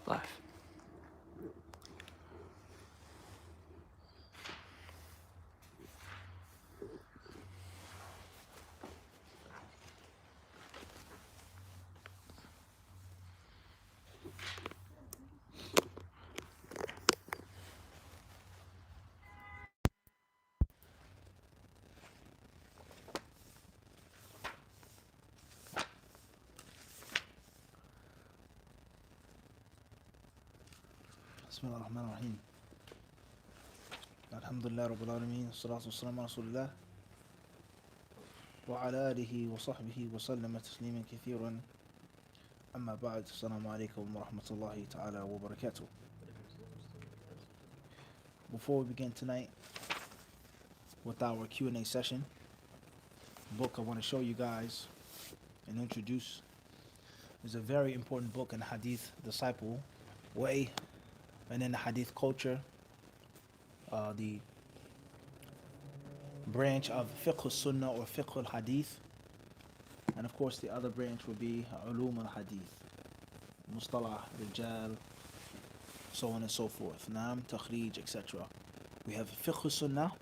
Live. بسم الله الرحمن الرحيم. الحمد لله رب العالمين، والصلاة والسلام على رسول الله وعلى آله وصحبه وسلم تسليما كثيرا. أما بعد، السلام عليكم ورحمة الله تعالى وبركاته. Before we begin tonight with our Q&A session, the book I want to show you guys and introduce is a very important book in Hadith Disciple way and in the Hadith culture, the branch of Fiqh Sunnah or Fiqh al-Hadith, and of course the other branch would be Ulum al-Hadith, Mustalah, Rijal, so on and so forth, Naam, Takhrij, etc. We have Fiqh Sunnah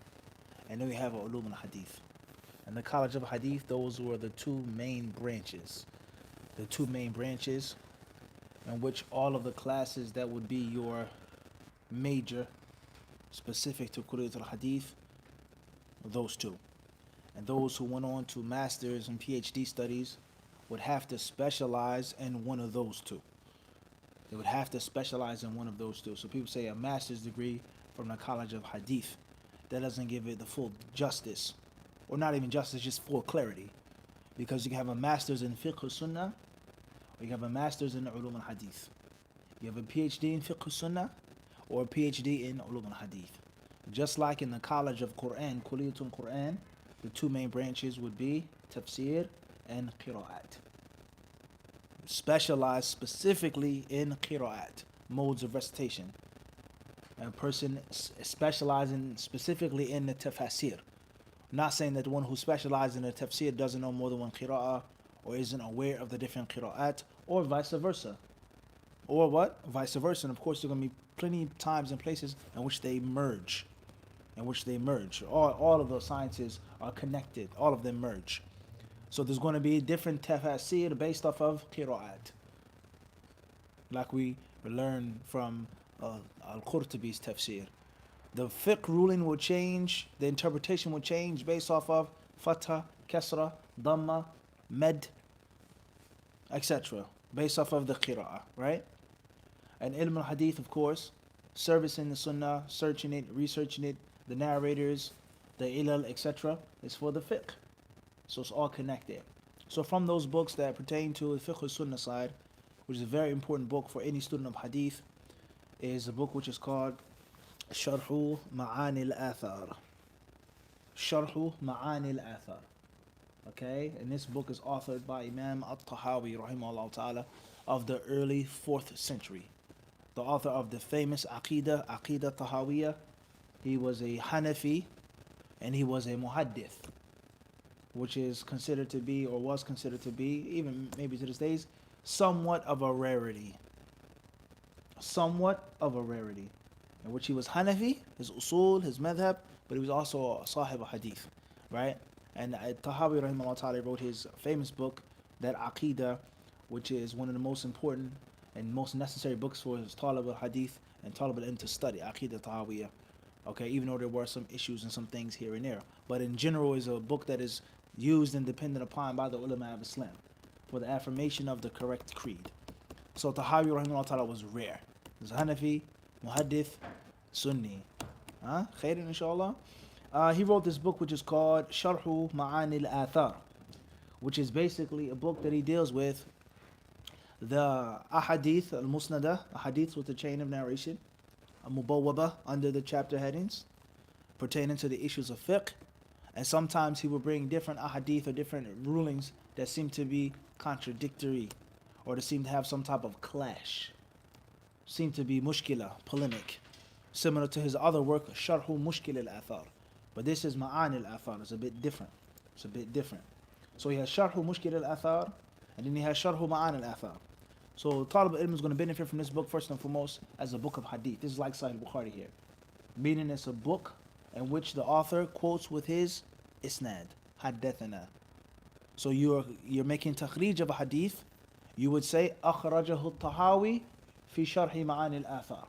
and then we have Ulum al-Hadith. And the College of Hadith, those were the two main branches. The two main branches in which all of the classes that would be your major specific to Kulliyat al-Hadith, those two. And those who went on to masters and PhD studies would have to specialize in one of those two. They would have to specialize in one of those two. So people say a master's degree from the College of Hadith, that doesn't give it the full justice, or not even justice, just full clarity. Because you can have a master's in Fiqh Sunnah, or you have a master's in Ulum al-Hadith. You have a PhD in Fiqh Sunnah, or a PhD in Ulum al-Hadith. Just like in the College of Quran, Kulliyatul Quran, the two main branches would be Tafsir and Qira'at. Specialized specifically in Qira'at, modes of recitation. A person specializing specifically in the Tafsir. Not saying that the one who specializes in the Tafsir doesn't know more than one Qira'ah, or isn't aware of the different Qira'at, or vice versa. Or what? Vice versa. And of course, there are going to be plenty of times and places in which they merge. All of those sciences are connected. All of them merge. So there's going to be different tafsir based off of qira'at. Like we learn from Al-Qurtubi's tafsir. The fiqh ruling will change, the interpretation will change based off of fatha, kasra, dhamma, med, etc. Based off of the qira'ah, right? And ilm al-hadith, of course, servicing the sunnah, searching it, researching it, the narrators, the ilal, etc. is for the fiqh. So it's all connected. So from those books that pertain to the fiqh al-sunnah side, which is a very important book for any student of hadith, is a book which is called Sharhu Ma'ani al-Athar. Sharhu Ma'ani al-Athar. Okay, and this book is authored by Imam At-Tahawi, rahimahullah ta'ala, of the early 4th century. The author of the famous Aqidah Tahawiyah. He was a Hanafi and he was a Muhaddith, which is considered to be, or was considered to be, even maybe to this day, somewhat of a rarity. Somewhat of a rarity. In which he was Hanafi, his usul, his madhab, but he was also a Sahib al-Hadith, right? And Tahawi rahimahullah ta'ala wrote his famous book, that Aqidah, which is one of the most important and most necessary books for his Talib al-Hadith and Talib al-Ilm to study, Aqidah Tahawiyah. Okay, even though there were some issues and some things here and there. But in general, is a book that is used and dependent upon by the ulama of Islam for the affirmation of the correct creed. So Tahawi rahimahullah ta'ala was rare. He was Hanafi, Muhaddith, Sunni. Khairin inshallah. He wrote this book which is called Sharhu Ma'ani al-Athar, which is basically a book that he deals with the ahadith al-musnada, ahadith with the chain of narration, a mubawwaba under the chapter headings pertaining to the issues of fiqh, and sometimes he will bring different ahadith or different rulings that seem to be contradictory or to seem to have some type of clash, seem to be mushkila, polemic, similar to his other work Sharhu Mushkil al-Athar. But this is Ma'ani al-Athar. It's a bit different. So he has Sharhu Mushkil al-Athar, and then he has Sharhu Ma'ani al-Athar. So Talib al-Ilm is going to benefit from this book first and foremost as a book of hadith. This is like Sahih Bukhari here. Meaning it's a book in which the author quotes with his isnad, haddathana. So you're making takhrij of a hadith. You would say akhrajahu al-Tahawi fi sharh ma'ani al-athar.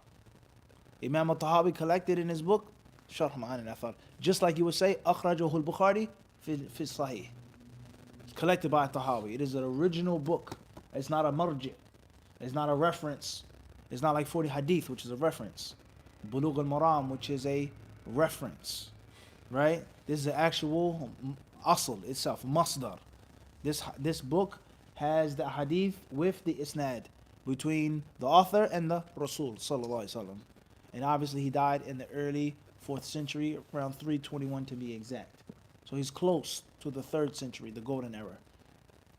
Imam al-Tahawi collected in his book sharh ma'ani al-athar. Just like you would say akhrajahu al-Bukhari fi sahih. Collected by Tahawi. It is an original book. It's not a marji'. It's not a reference. It's not like 40 hadith, which is a reference. Bulugh al-Maram, which is a reference. Right? This is the actual asl itself, masdar. This book has the hadith with the isnad between the author and the Rasul sallallahu alaihi wasallam. And obviously he died in the early 4th century, around 321 to be exact. So he's close to the 3rd century, the golden era.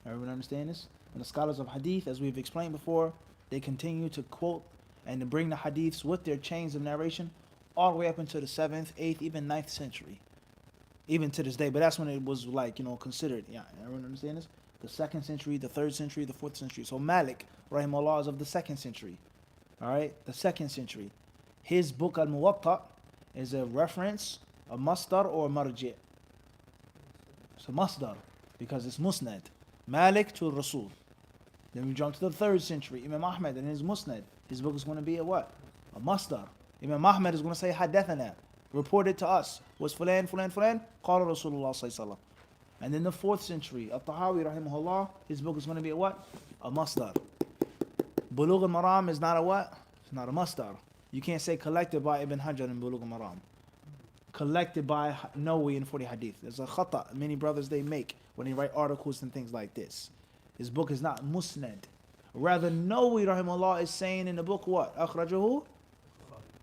Everyone understand this? And the scholars of hadith, as we've explained before, they continue to quote and to bring the hadiths with their chains of narration all the way up into the 7th, 8th, even 9th century. Even to this day. But that's when it was like, considered. Yeah, everyone understand this? The 2nd century, the 3rd century, the 4th century. So Malik, rahimahullah, is of the 2nd century. Alright? The 2nd century. His book Al-Muwatta is a reference, a masdar or a marji'. It's a masdar because it's musnad. Malik to Rasul. Then we jump to the 3rd century. Imam Ahmad and his musnad. His book is going to be a what? A masdar. Imam Ahmad is going to say haddathana. Reported to us. Was fulan, fulan, fulan. Qala Rasulullah sallallahu alaihi wasallam. And then the 4th century. Al-Tahawi rahimahullah. His book is going to be a what? A masdar. Bulugh al-Maram is not a what? It's not a masdar. You can't say collected by Ibn Hajar in Bulugh al-Maram. Collected by Nawawi in 40 hadith. There's a khata many brothers they make when they write articles and things like this. His book is not musnad. Rather, Nawawi rahimahullah is saying in the book what? Akhrajahu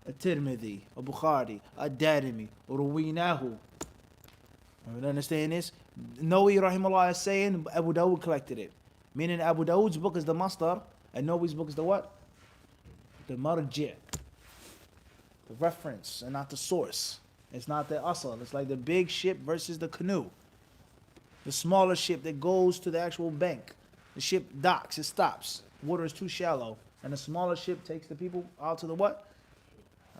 At-Tirmidhi, Al-Bukhari, Ad-Darimi, Ruwinahu. You understand this? Nawawi rahimahullah is saying Abu Dawud collected it. Meaning Abu Dawud's book is the masdar and Nawawi's book is the what? The marji'. The reference and not the source. It's not the asal. It's like the big ship versus the canoe. The smaller ship that goes to the actual bank. The ship docks, it stops. Water is too shallow. And the smaller ship takes the people out to the what?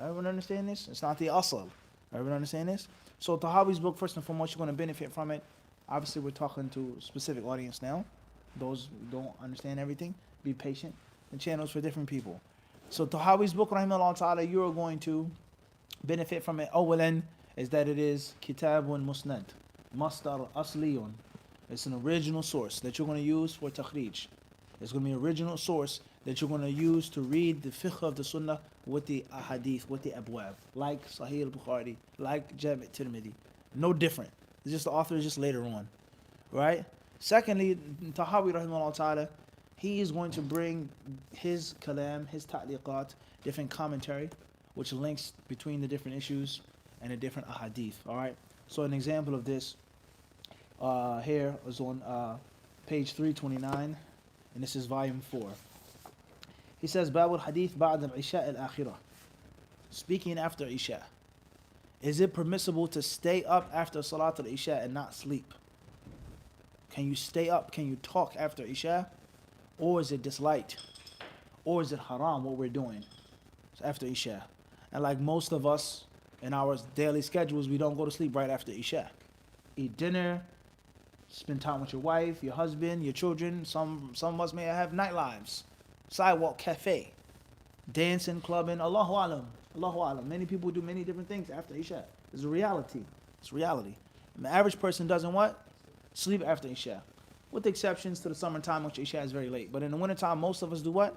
Everyone understand this? It's not the asal. Everyone understand this? So Tahawi's book, first and foremost, you're going to benefit from it. Obviously, we're talking to a specific audience now. Those who don't understand everything, be patient. The channel's for different people. So Tahawi's book, rahimahullah ta'ala, you're going to benefit from it. Awalan is that it is kitabun musnad. Masdar asliyun. It's an original source that you're going to use for takhrij. It's going to be an original source that you're going to use to read the fiqh of the sunnah with the ahadith, with the abwab. Like Sahih al-Bukhari, like Jami' Tirmidhi. No different. It's just the author is just later on. Right? Secondly, Tahawi rahimahullah ta'ala, he is going to bring his kalam, his ta'liqat, different commentary, which links between the different issues and the different ahadith. Alright? So an example of this here is on page 329, and this is volume 4. He says, Babul Hadith Ba'd al-Isha al-Akhirah. Speaking after Isha. Is it permissible to stay up after Salat al-Isha and not sleep? Can you stay up? Can you talk after Isha? Or is it disliked? Or is it haram what we're doing after Isha? And like most of us in our daily schedules, we don't go to sleep right after Isha. Eat dinner, spend time with your wife, your husband, your children. Some of us may have night lives. Sidewalk cafe, dancing, clubbing, Allahu Alam, Allahu Alam. Many people do many different things after Isha. It's a reality. It's reality. And the average person doesn't what? Sleep after Isha. With the exceptions to the summertime, which Isha is very late. But in the wintertime, most of us do what?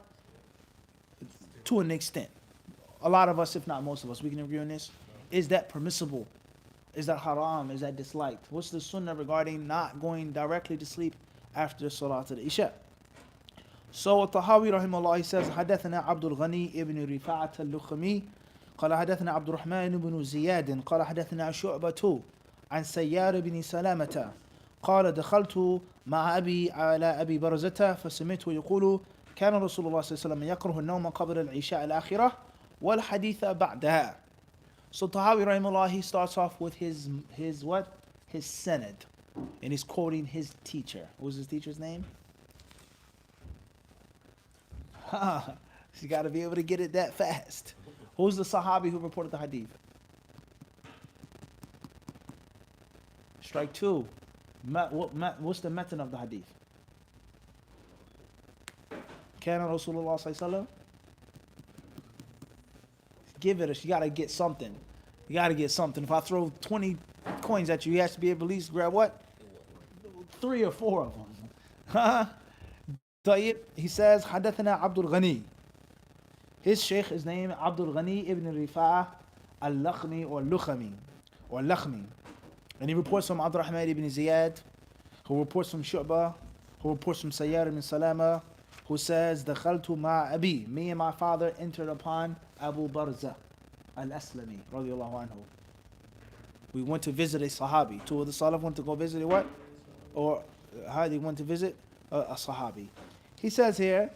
To an extent. A lot of us, if not most of us, we can agree on this. Is that permissible? Is that haram? Is that disliked? What's the sunnah regarding not going directly to sleep after Salat al-Isha? So Tahawi rahimahullah, he says, حدثنا عبد الغني ابن رفاعة اللخمي قال حدثنا عبد الرحمن بن زياد قال حدثنا شعبة عن سيار بن سلامة قال دخلت مع أبي على أبي برزة فسمعته يقول كان رسول الله صلى الله عليه وسلم يكره النوم قبل العشاء الآخرة والحديث بعدها. So Tahawi rahimahullah, he starts off with his what? His sanad. And he's quoting his teacher. What was his teacher's name? You got to be able to get it that fast. Who's the Sahabi who reported the hadith? Strike two. What's the method of the hadith? Kana Rasulullah sallallahu alaihi wasallam. Give it. You gotta get something. You gotta get something. If I throw 20 coins at you, you have to be able to at least grab what? 3 or 4 of them. طيب, he says, حدثنا عبد الغني. His sheikh is named Abdul Ghani ibn Rifa'ah al-Lakhmi or Lakhmi. And he reports from Abdul Rahman ibn Ziyad, who reports from Shu'bah, who reports from Sayyar ibn Salama, who says, دخلت مع أبي, me and my father entered upon Abu Barza al-Aslami, radiallahu anhu. We went to visit a Sahabi. 2 of the Salaf went to go visit a what? Or Hadi went to visit a Sahabi. He says here,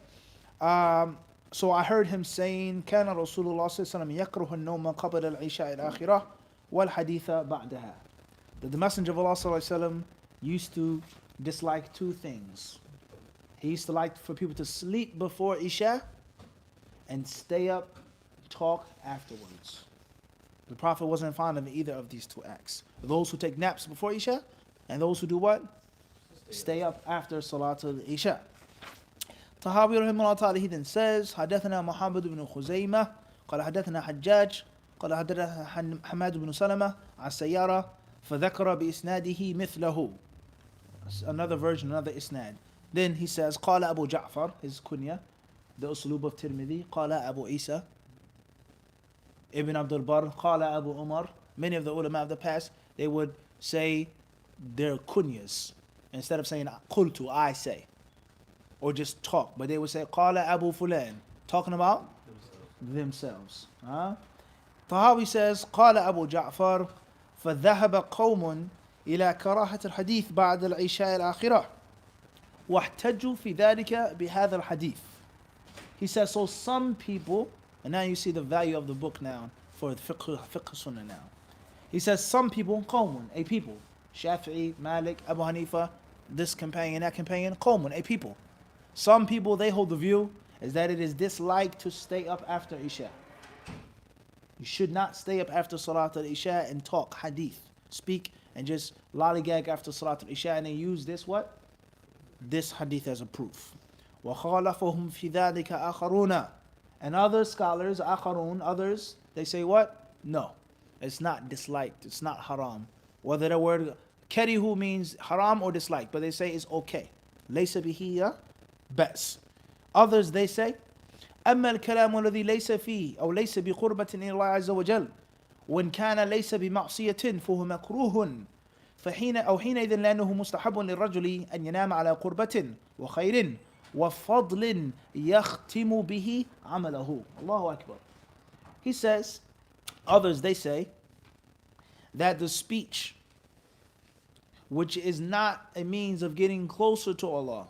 so I heard him saying, كان رسول الله صلى الله عليه وسلم يكره النوم قبل العشاء الآخرة والحديث بعدها. That the Messenger of Allah صلى الله عليه وسلم used to dislike 2 things. He used to like for people to sleep before Isha and stay up, talk afterwards. The Prophet wasn't fond of either of these 2 acts. Those who take naps before Isha and those who do what? Stay up after Salatul Isha. Tahawi rahimahullah ta'ala, he then says, حدثنا محمد بن خزيمة قال حدثنا حجاج قال حدثنا حماد بن سلمة عن سيارة فذكر بإسناده مثله. Another version, another isnad. Then he says, قال أبو جعفر, his kunya, the uslub of Tirmidhi, قال أبو عيسى Ibn Abdul Barr, قال Abu Umar. Many of the ulama of the past, they would say their kunyas instead of saying قلت, I say, or just talk, but they would say قال Abu Fulan, talking about themselves. Tahawi says قال أبو جعفر فذهب قوم إلى كراهة الحديث بعد العشاء الآخرة واحتجوا في ذلك بهذا الحديث. He says, so some people, and now you see the value of the book now for the fiqh sunnah now. He says some people, qawmun, a people, Shafi'i, Malik, Abu Hanifa, this companion, that companion, qawmun, a people. Some people, they hold the view is that it is disliked to stay up after Isha. You should not stay up after Salat al-Isha and talk hadith, speak and just lollygag after Salat al-Isha and then use this what? This hadith as a proof. وَخَالَفَهُمْ فِي ذَلِكَ آخَرُونَ. And other scholars, akharun, others, they say what? No, it's not disliked, it's not haram. Whether the word karihu means haram or dislike, but they say it's okay. لَيْسَ بِهِ بَأْس. Others, they say, أما الكلام الذي ليس فيه أو ليس بقربة إلى الله عز وجل وإن كان ليس بمعصية فهو مكروه فحين أو حينئذ لأنه مستحب للرجل أن ينام على قربة وخير وفضل يختم به عمله. Allahu Akbar. He says, others they say that the speech which is not a means of getting closer to Allah,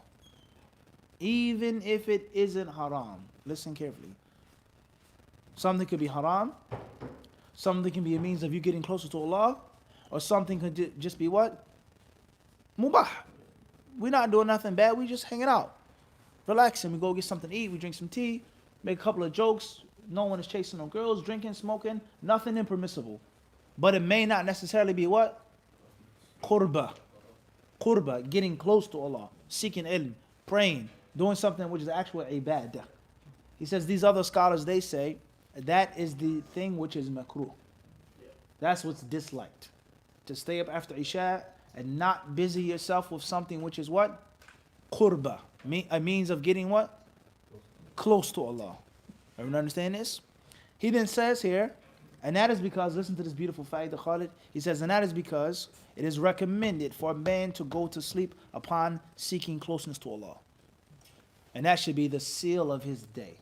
even if it isn't haram, listen carefully, something could be haram, something can be a means of you getting closer to Allah, or something could just be what? Mubah. We're not doing nothing bad, we just hanging out, relaxing. We go get something to eat, we drink some tea, make a couple of jokes. No one is chasing no girls, drinking, smoking, nothing impermissible. But it may not necessarily be what? Qurba. Qurba, getting close to Allah, seeking ilm, praying, doing something which is actual ibadah. He says these other scholars, they say that is the thing which is makruh. That's what's disliked. To stay up after Isha and not busy yourself with something which is what? Qurba. A means of getting what? Close to Allah. Everyone understand this? He then says here, and that is because, listen to this beautiful fa'idah Khalid. He says, and that is because it is recommended for a man to go to sleep upon seeking closeness to Allah. And that should be the seal of his day.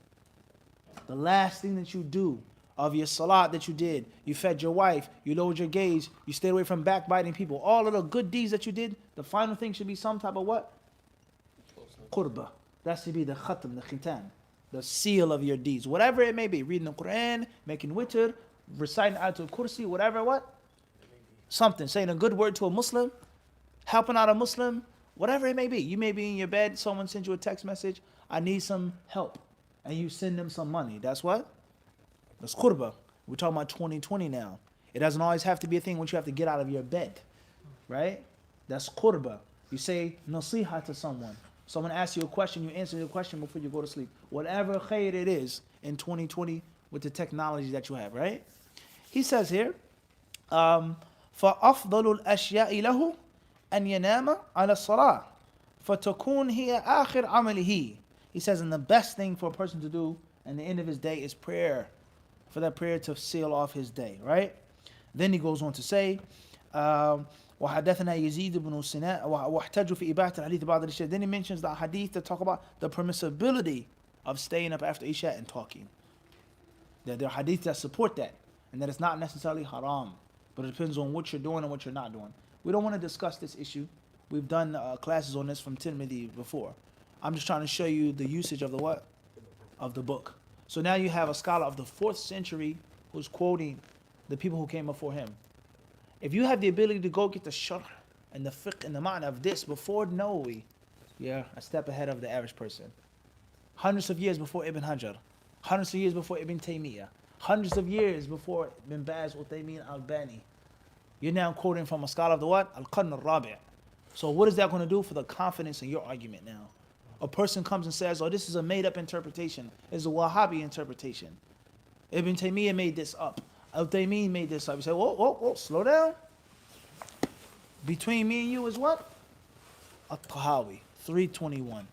The last thing that you do of your salat that you did, you fed your wife, you lowered your gaze, you stayed away from backbiting people, all of the good deeds that you did, the final thing should be some type of what? Qurba. That should be the khatam, the khitan, the seal of your deeds. Whatever it may be, reading the Quran, making witr, reciting Ayatul Kursi, whatever what? Something, saying a good word to a Muslim, helping out a Muslim, whatever it may be. You may be in your bed, someone sends you a text message, I need some help. and you send them some money. That's what? That's qurba. We're talking about 2020 now. It doesn't always have to be a thing which you have to get out of your bed, right? That's qurba. You say nasiha to someone. Someone asks you a question, you answer the question before you go to sleep. Whatever khair it is in 2020 with the technology that you have, right? He says here, فَأَفْضَلُ الْأَشْيَاءِ لَهُ أَنْ يَنَامَ عَلَى الصَّلَاةِ فَتَكُونْ هِيَ آخِرْ عَمَلِهِ. He says, and the best thing for a person to do at the end of his day is prayer. For that prayer to seal off his day, right? Then he goes on to say, وحدثنا يزيد بن سناء واحتجوا في إباحة الحديث بعد العشاء. Then he mentions the hadith that talk about the permissibility of staying up after Isha and talking. There are hadith that support that, and that it's not necessarily haram, but it depends on what you're doing and what you're not doing. We don't want to discuss this issue. We've done classes on this from Tirmidhi before. I'm just trying to show you the usage of the what? Of the book. So now you have a scholar of the 4th century who's quoting the people who came before him. If you have the ability to go get the sharh and the fiqh and the ma'na of this before Nawawi, you're a step ahead of the average person. Hundreds of years before Ibn Hajar, hundreds of years before Ibn Taymiyyah, hundreds of years before Ibn Baz, Uthaymeen, Albani. You're now quoting from a scholar of the what? Al-Qarn al-Rabi'. So what is that going to do for the confidence in your argument now? A person comes and says, oh, this is a made-up interpretation. It's a Wahhabi interpretation. Ibn Taymiyyah made this up. Al-Taymiyyah made this up. You say, whoa, slow down. Between me and you is what? At-Tahawi, 321.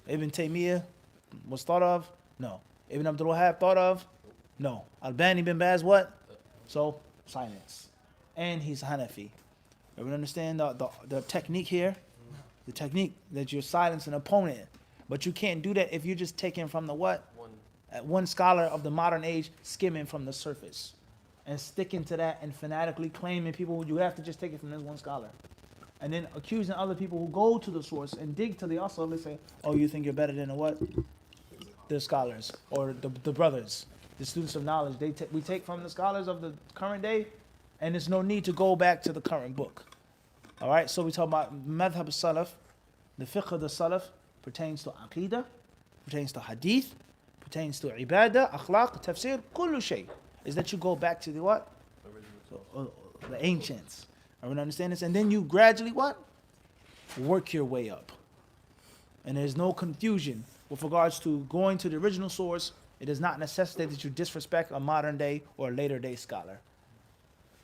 Ibn Taymiyyah was thought of? No. Ibn Abdul Wahhab thought of? No. Albani bin Baz what? So, silence. And he's Hanafi. Everyone understand the technique here? The technique that you're silencing an opponent. But you can't do that if you're just taking from the what? One scholar of the modern age skimming from the surface. And sticking to that and fanatically claiming people, you have to just take it from this one scholar. And then accusing other people who go to the source and dig to the asl, they say, oh, you think you're better than the what? The scholars or the brothers, the students of knowledge. We take from the scholars of the current day, and there's no need to go back to the current book. All right, so we talk about madhab al-salaf. The fiqh of the salaf pertains to aqidah, pertains to hadith, pertains to ibadah, akhlaq, tafsir, kullu shay. Is that you go back to the what? So, the ancients. Everyone understand this? And then you gradually what? Work your way up. And there's no confusion with regards to going to the original source. It does not necessitate that you disrespect a modern day or a later day scholar.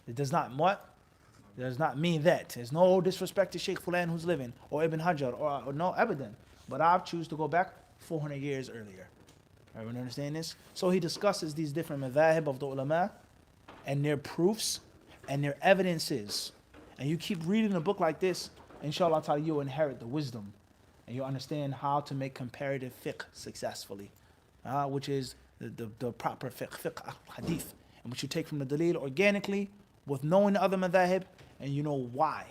It does not what? It does not mean that. There's no disrespect to Sheikh Fulan who's living, or Ibn Hajar, or no Abadan. But I choose to go back 400 years earlier. Everyone understand this? So he discusses these different madhahib of the ulama and their proofs and their evidences. And you keep reading a book like this, inshallah ta'ala, you'll inherit the wisdom. And you'll understand how to make comparative fiqh successfully. Which is the proper fiqh hadith. And which you take from the dalil organically with knowing the other madhahib, and you know why.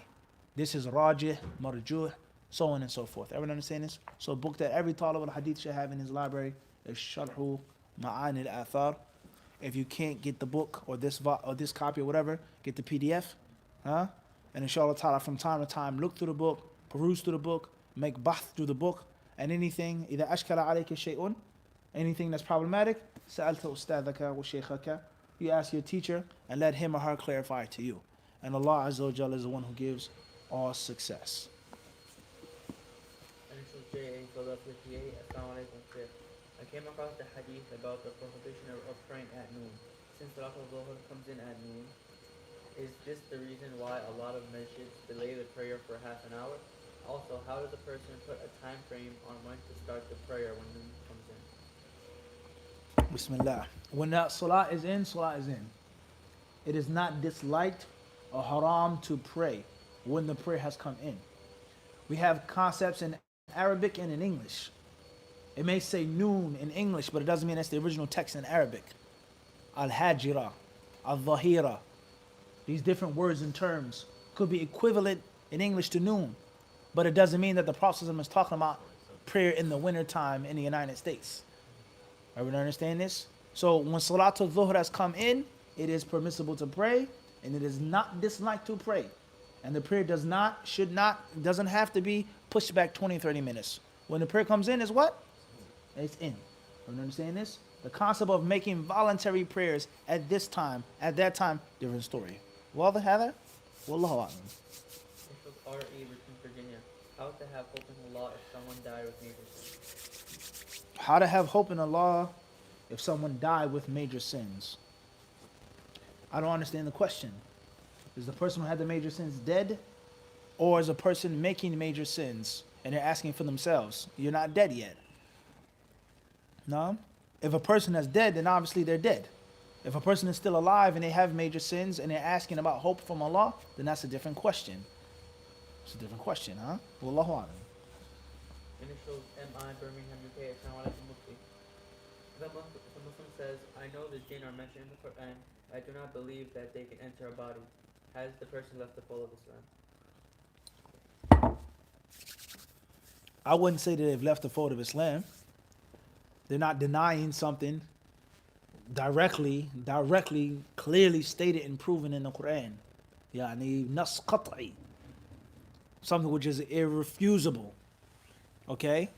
This is rajih, marjuh, so on and so forth. Everyone understand this? So a book that every talib al-hadith should have in his library is Sharhu Ma'ani al-Athar. If you can't get the book or this copy or whatever, get the PDF. And inshallah ta'ala, from time to time, look through the book, peruse through the book, make bath through the book, and anything, إذا أشكل عليك شيء, anything that's problematic, سألت أستاذك وشيخك. You ask your teacher and let him or her clarify to you. And Allah Azza wa Jalla is the one who gives all success. Initial J.A. Philadelphia, PA. Assalamu alaikum, Shaykh. I came across the hadith about the prohibition of praying at noon. Since Salat al-Dhuhr comes in at noon, is this the reason why a lot of masjids delay the prayer for half an hour? Also, how does a person put a time frame on when to start the prayer when noon comes in? Bismillah. When that salah is in, salah is in. It is not disliked or haram to pray when the prayer has come in. We have concepts in Arabic and in English. It may say noon in English, but it doesn't mean that's the original text in Arabic. Al-Hajira, Al-Dhahira. These different words and terms could be equivalent in English to noon, but it doesn't mean that the Prophet is talking about prayer in the wintertime in the United States. Everyone understand this? So when Salatul Dhuhr has come in, it is permissible to pray, and it is not disliked to pray. And the prayer doesn't have to be pushed back 20, 30 minutes. When the prayer comes in, is what? It's in. You understand this? The concept of making voluntary prayers at this time, at that time, different story. Well, هذا والله أعلم. Initials R.E. Richmond, Virginia. How to have hope in Allah if someone died with major sins. How to have hope in Allah if someone died with major sins? I don't understand the question. Is the person who had the major sins dead? Or is a person making major sins and they're asking for themselves? You're not dead yet. No? If a person is dead, then obviously they're dead. If a person is still alive and they have major sins and they're asking about hope from Allah, then that's a different question. It's a different question, huh? Wallahu alam. Initials M.I. Birmingham, UK. Assalamu alaikum mufti. The Muslim says, I know the jinn are mentioned in the Quran. I do not believe that they can enter a body. Has the person left the fold of Islam? I wouldn't say that they've left the fold of Islam. They're not denying something directly, clearly stated and proven in the Quran. Yani nas qat'i. Something which is irrefusable. Okay?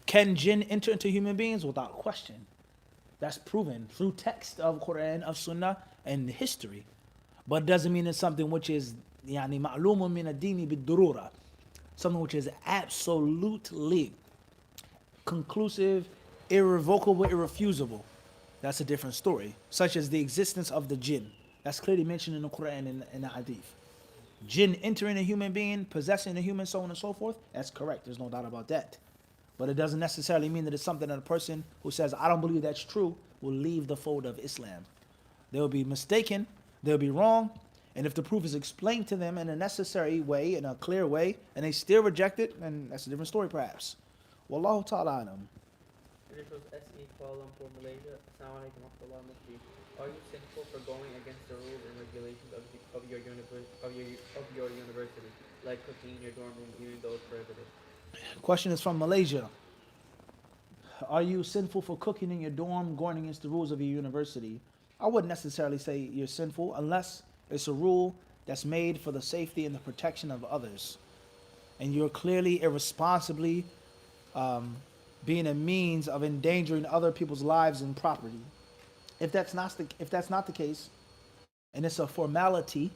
Can jinn enter into human beings? Without question. That's proven through text of Quran, of Sunnah, and history. But it doesn't mean it's something which is يعني معلوم من الدين بالضرورة. Something which is absolutely conclusive, irrevocable, irrefusable. That's a different story. Such as the existence of the jinn. That's clearly mentioned in the Quran and the Hadith. Jinn entering a human being, possessing a human, so on and so forth. That's correct. There's no doubt about that. But it doesn't necessarily mean that it's something that a person who says, I don't believe that's true, will leave the fold of Islam. They'll be mistaken. They'll be wrong. And if the proof is explained to them in a necessary way, in a clear way, and they still reject it, then that's a different story perhaps. Wallahu ta'ala alam. Initials S.E. Kuala Lumpur, Malaysia. Assalamu alaikum wa rahmatullahi mufti. Are you sinful for going against the rules and regulations of your university, like cooking in your dorm room, even though it's prohibited? The question is from Malaysia. Are you sinful for cooking in your dorm, going against the rules of your university? I wouldn't necessarily say you're sinful unless it's a rule that's made for the safety and the protection of others. And you're clearly irresponsibly being a means of endangering other people's lives and property. If that's not the case, and it's a formality,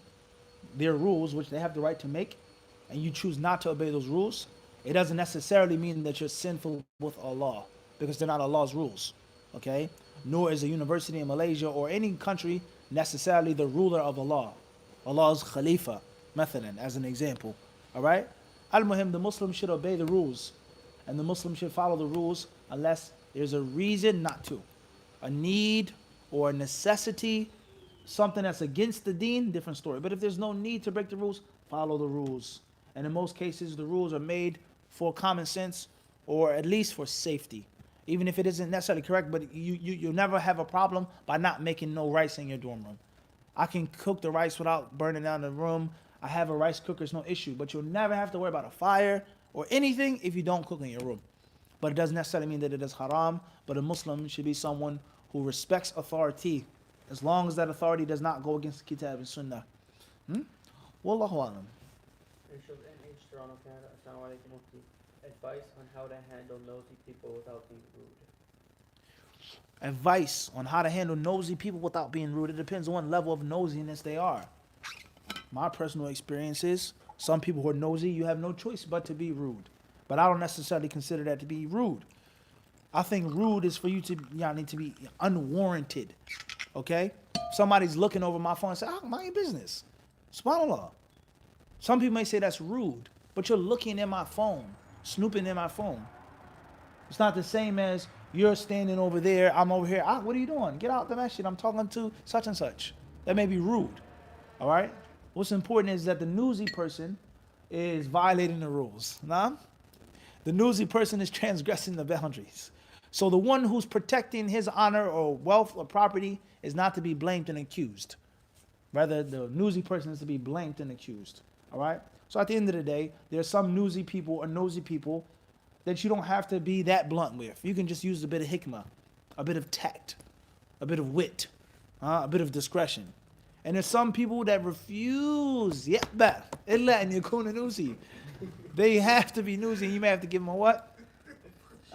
there are rules which they have the right to make, and you choose not to obey those rules, it doesn't necessarily mean that you're sinful with Allah, because they're not Allah's rules. Okay? Nor is a university in Malaysia or any country necessarily the ruler of Allah. Allah's Khalifa, mathalan, as an example. Alright? Al-Muhim, the Muslim should obey the rules. And the Muslim should follow the rules unless there's a reason not to. A need or a necessity, something that's against the deen, different story. But if there's no need to break the rules, follow the rules. And in most cases, the rules are made for common sense or at least for safety. Even if it isn't necessarily correct, but you'll never have a problem by not making no rice in your dorm room. I can cook the rice without burning down the room. I have a rice cooker, it's no issue. But you'll never have to worry about a fire or anything if you don't cook in your room. But it doesn't necessarily mean that it is haram. But a Muslim should be someone who respects authority, as long as that authority does not go against the Kitab and Sunnah. Wallahu alam. Initials N.H. Toronto, Canada. Assalamu alaikum mufti. Advice on how to handle nosy people without being rude. Advice on how to handle nosy people without being rude. It depends on what level of nosiness they are. My personal experience is some people who are nosy, you have no choice but to be rude. But I don't necessarily consider that to be rude. I think rude is for you to need to be unwarranted. Okay? Somebody's looking over my phone and say, mind your business. SubhanAllah. Some people may say that's rude, but you're looking at my phone, snooping in my phone. It's not the same as you're standing over there, I'm over here. What are you doing? Get out the masjid. I'm talking to such and such. That may be rude. All right? What's important is that the nosy person is violating the rules. Nah? The nosy person is transgressing the boundaries. So the one who's protecting his honor or wealth or property is not to be blamed and accused. Rather, the nosy person is to be blamed and accused. All right? So at the end of the day, there's some nosy people or nosy people that you don't have to be that blunt with. You can just use a bit of hikmah, a bit of tact, a bit of wit, a bit of discretion. And there's some people that refuse, illa an yakuna nosy. They have to be nosy. You may have to give them a what?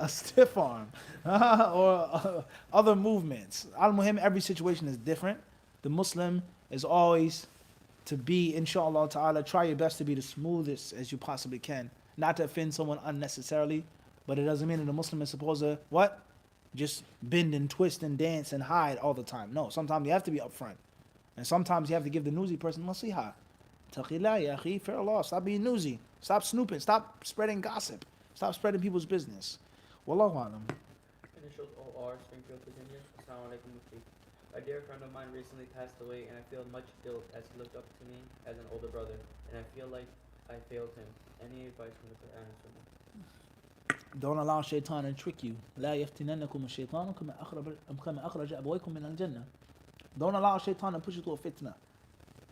a stiff arm, or other movements. Al muhim, every situation is different. The Muslim is always to be, inshallah ta'ala, try your best to be the smoothest as you possibly can. Not to offend someone unnecessarily, but it doesn't mean that the Muslim is supposed to, what? Just bend and twist and dance and hide all the time. No, sometimes you have to be upfront. And sometimes you have to give the newsy person nasiha. Taqillah, ya akhi, fear Allah. Stop being newsy. Stop snooping. Stop spreading gossip. Stop spreading people's business. Wallahu alam. Initials OR, Springfield, Virginia. Assalamu alaikum, Mufti. A dear friend of mine recently passed away, and I feel much guilt as he looked up to me as an older brother, and I feel like I failed him. Any advice from the Quran and Sunnah? Don't allow shaitan to trick you. لا يفتننكم الشيطان كما أخرج أبويكم من الجنة. Don't allow shaitan to push you through a fitna.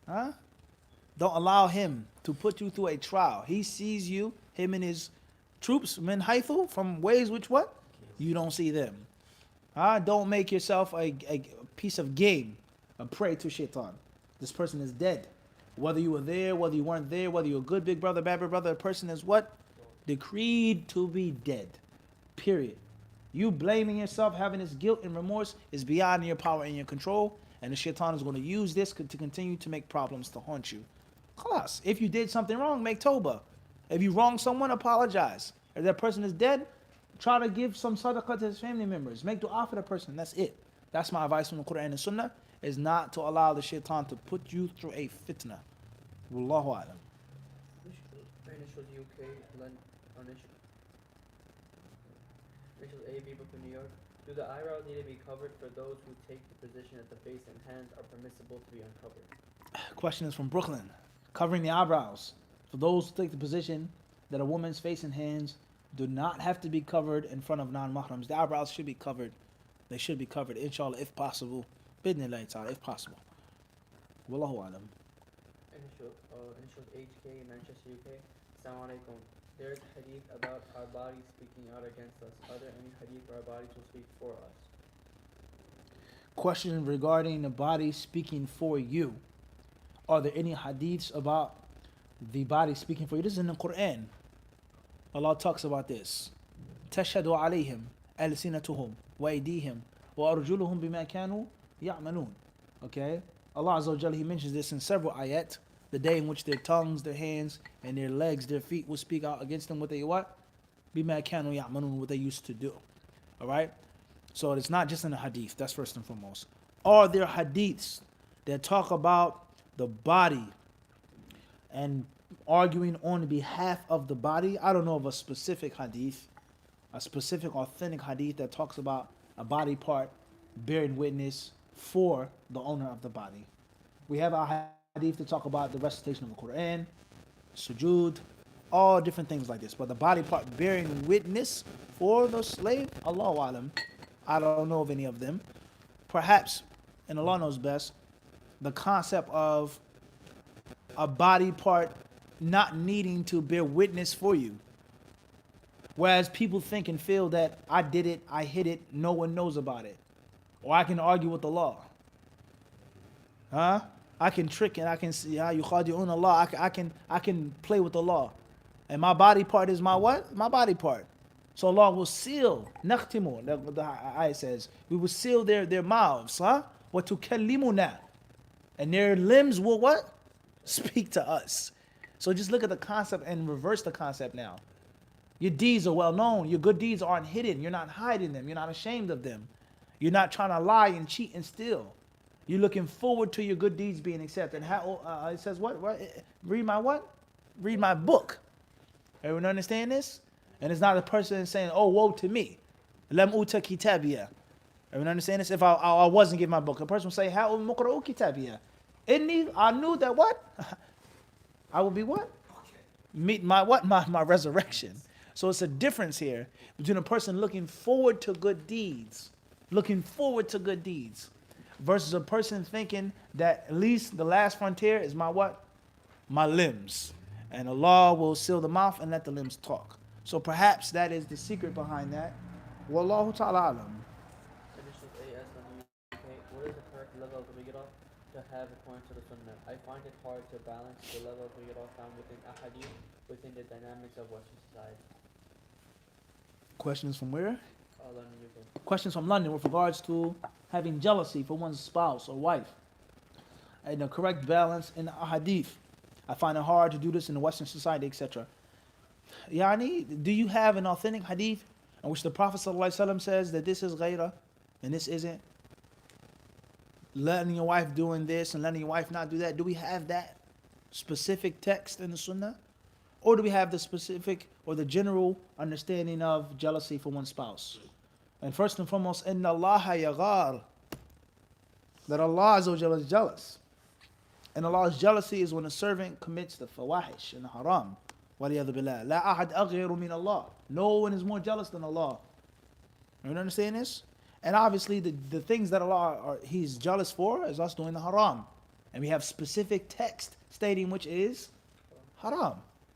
Huh? Don't allow him to put you through a trial. He sees you, him and his troops, min haythu, from ways which what? You don't see them. Don't make yourself a piece of game, a prey to shaitan. This person is dead. Whether you were there, whether you weren't there, whether you're a good big brother, bad big brother, a person is what? Decreed to be dead. Period. You blaming yourself, having this guilt and remorse is beyond your power and your control, and the shaitan is going to use this to continue to make problems to haunt you. Khalas. If you did something wrong, make tawbah. If you wronged someone, apologize. If that person is dead, try to give some sadaqah to his family members. Make dua for that person. That's it. That's my advice from the Quran and Sunnah, is not to allow the shaitan to put you through a fitna. Wallahu alam. Initials UK, initials AB, Brooklyn, New York. Do the eyebrows need to be covered for those who take the position that the face and hands are permissible to be uncovered? Question is from Brooklyn. Covering the eyebrows. For those who take the position that a woman's face and hands do not have to be covered in front of non-mahrams. The eyebrows should be covered. They should be covered, inshallah, if possible. Bidnillahi ta'ala, if possible. Wallahu alam. Initials HK, Manchester, UK. Assalamu alaikum. There is hadith about our bodies speaking out against us. Are there any hadith where our bodies will speak for us? Question regarding the body speaking for you. Are there any hadiths about the body speaking for you? This is in the Quran. Allah talks about this. تشهد عليهم ألسنتهم وأيديهم وأرجلهم بما كانوا يعملون. Okay? Allah Azza wa Jalla, He mentions this in several ayat. The day in which their tongues, their hands, and their legs, their feet will speak out against them what they what? بما كانوا يعملون, what they used to do. Alright? So it's not just in the hadith. That's first and foremost. Are there hadiths that talk about the body and arguing on behalf of the body? I don't know of a specific hadith, a specific authentic hadith that talks about a body part bearing witness for the owner of the body. We have our hadith to talk about the recitation of the Quran, sujood, all different things like this. But the body part bearing witness for the slave, Allahu alam, I don't know of any of them. Perhaps, and Allah knows best, the concept of a body part not needing to bear witness for you. Whereas people think and feel that I did it, I hid it, no one knows about it. Or I can argue with the law. I can trick and I can see how you khadi'un Allah. I can play with the law. And my body part is my what? My body part. So Allah will seal, nakhtimu, the ayah says, we will seal their mouths, wa tukallimuna. And their limbs will what? Speak to us. So just look at the concept and reverse the concept now. Your deeds are well known. Your good deeds aren't hidden. You're not hiding them. You're not ashamed of them. You're not trying to lie and cheat and steal. You're looking forward to your good deeds being accepted. How it says what? Read my what? Read my book. Everyone understand this? And it's not a person saying, oh, woe to me. Lam uta kitabiyah. Everyone understand this? If I wasn't given my book, a person will say, how muqra'u kitabiyah? I knew that what? I will be what? Meet my what? My resurrection. So it's a difference here between a person looking forward to good deeds, versus a person thinking that at least the last frontier is my what? My limbs. And Allah will seal the mouth and let the limbs talk. So perhaps that is the secret behind that. Wallahu ta'ala alam. Initials AS on the UK. What is the correct level of ghira to have according to the Sunnah? I find it hard to balance the level of ghira found within ahadith within the dynamics of Western society. Questions from where? London, UK. Questions from London with regards to having jealousy for one's spouse or wife and the correct balance in the hadith. I find it hard to do this in the Western society, etc. Yani, do you have an authentic hadith in which the Prophet ﷺ says that this is ghaira and this isn't? Letting your wife doing this and letting your wife not do that. Do we have that specific text in the Sunnah? Or do we have the specific or the general understanding of jealousy for one spouse? And first and foremost, inna Allah yaghar, that Allah Azza wa Jalla is jealous. And Allah's jealousy is when a servant commits the fawahish and the haram. وَلِيَذُ بِاللَّهِ لَا أَحَدْ أَغْيَرُ مِنَ اللَّهِ. No one is more jealous than Allah. You understand this? And obviously the things that He's jealous for is us doing the haram. And we have specific text stating which is haram.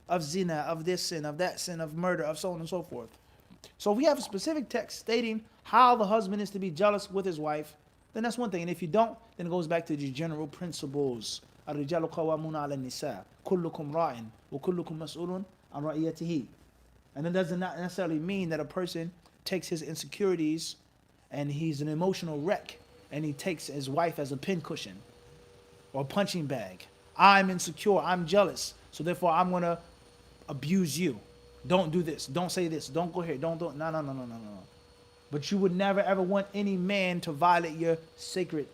Of zina, of this sin, of that sin, of murder, of so on and so forth. So if we have a specific text stating how the husband is to be jealous with his wife, then that's one thing. And if you don't, then it goes back to the general principles. الرجال قوامون على النساء كلكم راع وكلكم مسؤول عن رعيته. And it doesn't not necessarily mean that a person takes his insecurities and he's an emotional wreck and he takes his wife as a pincushion or a punching bag. I'm insecure, I'm jealous, so therefore I'm going to abuse you. Don't do this, don't say this, don't go here, don't do it. No. But you would never ever want any man to violate your sacred,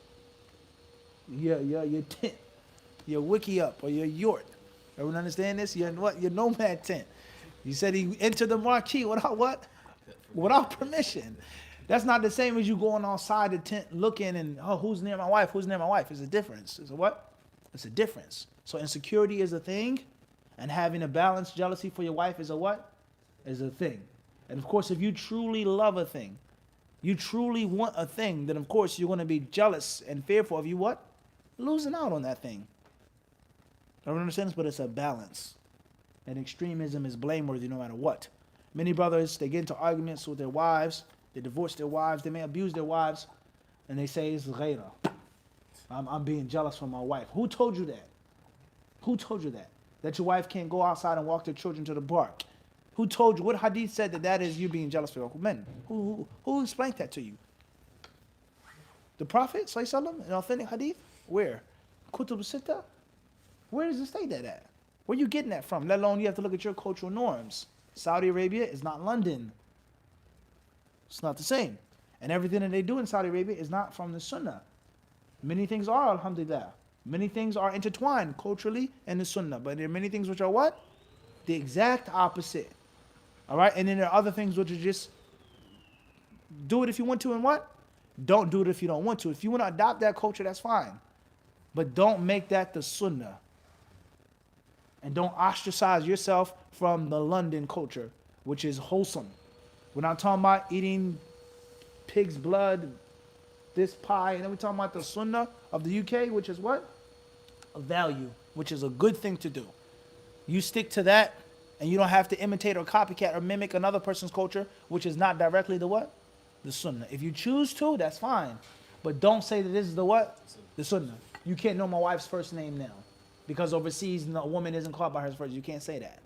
your tent, your wiki up or your yurt. Everyone understand this? Your what? Your nomad tent. You said he entered the marquee without what? Without permission. That's not the same as you going outside the tent looking and, oh, who's near my wife? Who's near my wife? It's a difference. It's a what? It's a difference. So insecurity is a thing, and having a balanced jealousy for your wife is a what? Is a thing. And of course, if you truly love a thing, you truly want a thing, then of course you're going to be jealous and fearful of you what? Losing out on that thing. I don't understand this, but it's a balance. And extremism is blameworthy no matter what. Many brothers, they get into arguments with their wives, they divorce their wives, they may abuse their wives, and they say it's ghaira. I'm being jealous for my wife. Who told you that? Who told you that? That your wife can't go outside and walk their children to the park? Who told you? What hadith said that is you being jealous for your men? Who explained that to you? The Prophet, sallallahu alaihi wasallam, an authentic hadith? Where? Kutub Sitta? Where does it state that at? Where are you getting that from? Let alone you have to look at your cultural norms. Saudi Arabia is not London. It's not the same. And everything that they do in Saudi Arabia is not from the Sunnah. Many things are, alhamdulillah. Many things are intertwined culturally and the Sunnah. But there are many things which are what? The exact opposite. All right? And then there are other things which are just do it if you want to and what? Don't do it if you don't want to. If you want to adopt that culture, that's fine. But don't make that the Sunnah. And don't ostracize yourself from the London culture, which is wholesome. We're not talking about eating pig's blood, this pie, and then we're talking about the Sunnah of the UK, which is what? A value, which is a good thing to do. You stick to that, and you don't have to imitate or copycat or mimic another person's culture, which is not directly the what? The Sunnah. If you choose to, that's fine. But don't say that this is the what? The Sunnah. You can't know my wife's first name now. Because overseas, a woman isn't called by her first. You can't say that.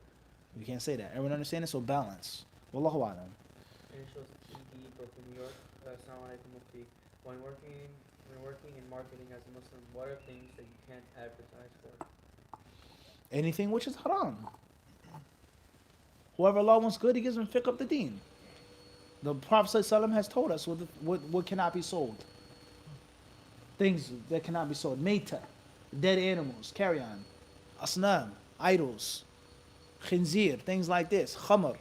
You can't say that. Everyone understand this? So balance. Wallahu a'lam. Initials ED, Brooklyn, New York. Assalamu alaikum, Mufti. When working in marketing as a Muslim, what are things that you can't advertise for? Anything which is haram. Whoever Allah wants good, He gives him fiqh of the deen. The Prophet ﷺ has told us what cannot be sold. Things that cannot be sold. Meta, dead animals, carry on. Asnam, idols. Khinzir, things like this. Khamr.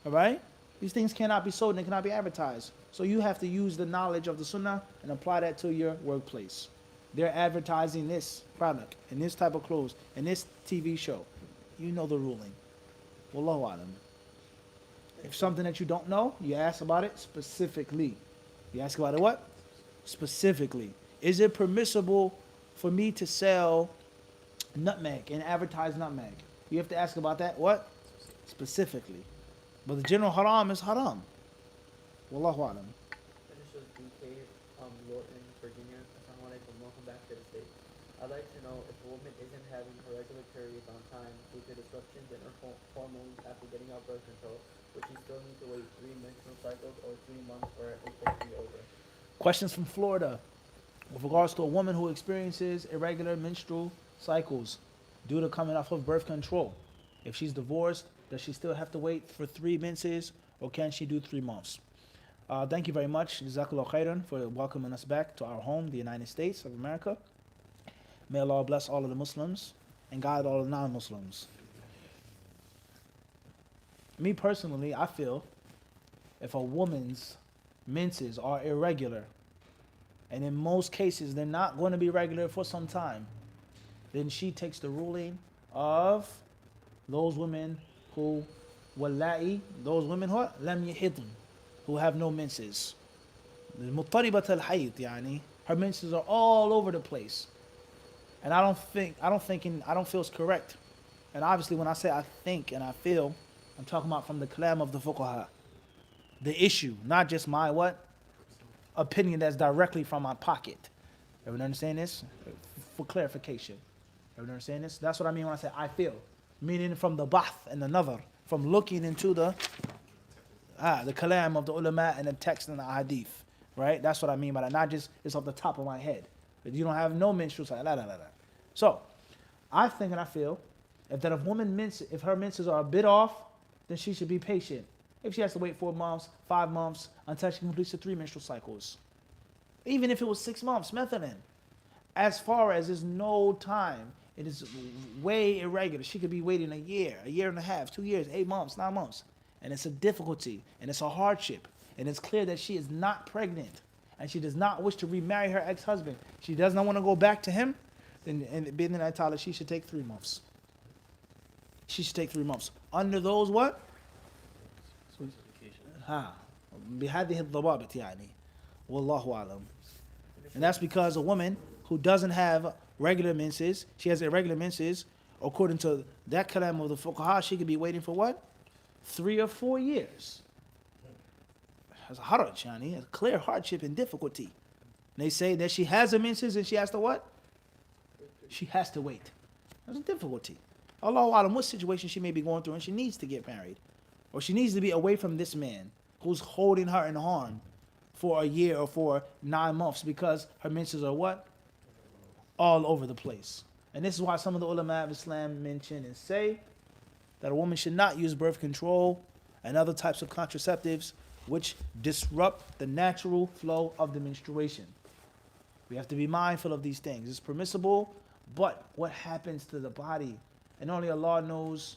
Alright? These things cannot be sold and they cannot be advertised. So you have to use the knowledge of the Sunnah and apply that to your workplace. They're advertising this product and this type of clothes and this TV show. You know the ruling. Wallahu alam. If something that you don't know, you ask about it specifically. You ask about it what? Specifically. Is it permissible for me to sell nutmeg and advertise nutmeg? You have to ask about that what? Specifically. But the general haram is haram. Wallahu alam. Initials DK, Lorton, Virginia. Assalamu alaikum. Welcome back to the States. I'd like to know if a woman isn't having her regular periods on time due to disruptions in her hormones after getting out birth control, would she still need to wait 3 menstrual cycles or 3 months for it to be over? Questions from Florida. With regards to a woman who experiences irregular menstrual cycles due to coming off of birth control, if she's divorced, does she still have to wait for 3 menses or can she do 3 months? Thank you very much, Jazakallah khairan, for welcoming us back to our home, the United States of America. May Allah bless all of the Muslims and guide all the non-Muslims. Me personally, I feel if a woman's menses are irregular, and in most cases they're not going to be regular for some time, then she takes the ruling of those women who wallahi, those women who lam yahidn, who have no menses. مضطربة الحيض يعني, her menses are all over the place. And I don't feel it's correct. And obviously when I say I think and I feel, I'm talking about from the kalam of the fuqaha. The issue, not just my what? Opinion that's directly from my pocket. Everyone understand this? For clarification. Everyone understand this? That's what I mean when I say I feel. Meaning from the bahth and the nazar, from looking into the kalam of the ulama and the text and the hadith. Right? That's what I mean by that. Not just it's off the top of my head. But you don't have no menstrual cycle. So, I think and I feel if her menses are a bit off, then she should be patient. If she has to wait 4 months, 5 months until she completes the 3 menstrual cycles. Even if it was 6 months, methadone. As far as there's no time, it is way irregular. She could be waiting a year and a half, 2 years, 8 months, 9 months. And it's a difficulty and it's a hardship. And it's clear that she is not pregnant and she does not wish to remarry her ex-husband. She does not want to go back to him. Then she should take 3 months. She should take 3 months. Under those what? بهذه الضوابط يعني والله أعلم. And that's because a woman who doesn't have regular menses, she has irregular menses, according to that kalam of the fuqaha, she could be waiting for what? 3 or 4 years. That's a haraj, yani, a clear hardship and difficulty. And they say that she has a menses and she has to what? She has to wait. That's a difficulty. Allahu Alam, what situation she may be going through and she needs to get married. Or she needs to be away from this man who's holding her in harm for a year or for 9 months because her menses are what? All over the place. And this is why some of the ulama of Islam mention and say that a woman should not use birth control and other types of contraceptives which disrupt the natural flow of the menstruation. We have to be mindful of these things. It's permissible, but what happens to the body? And only Allah knows.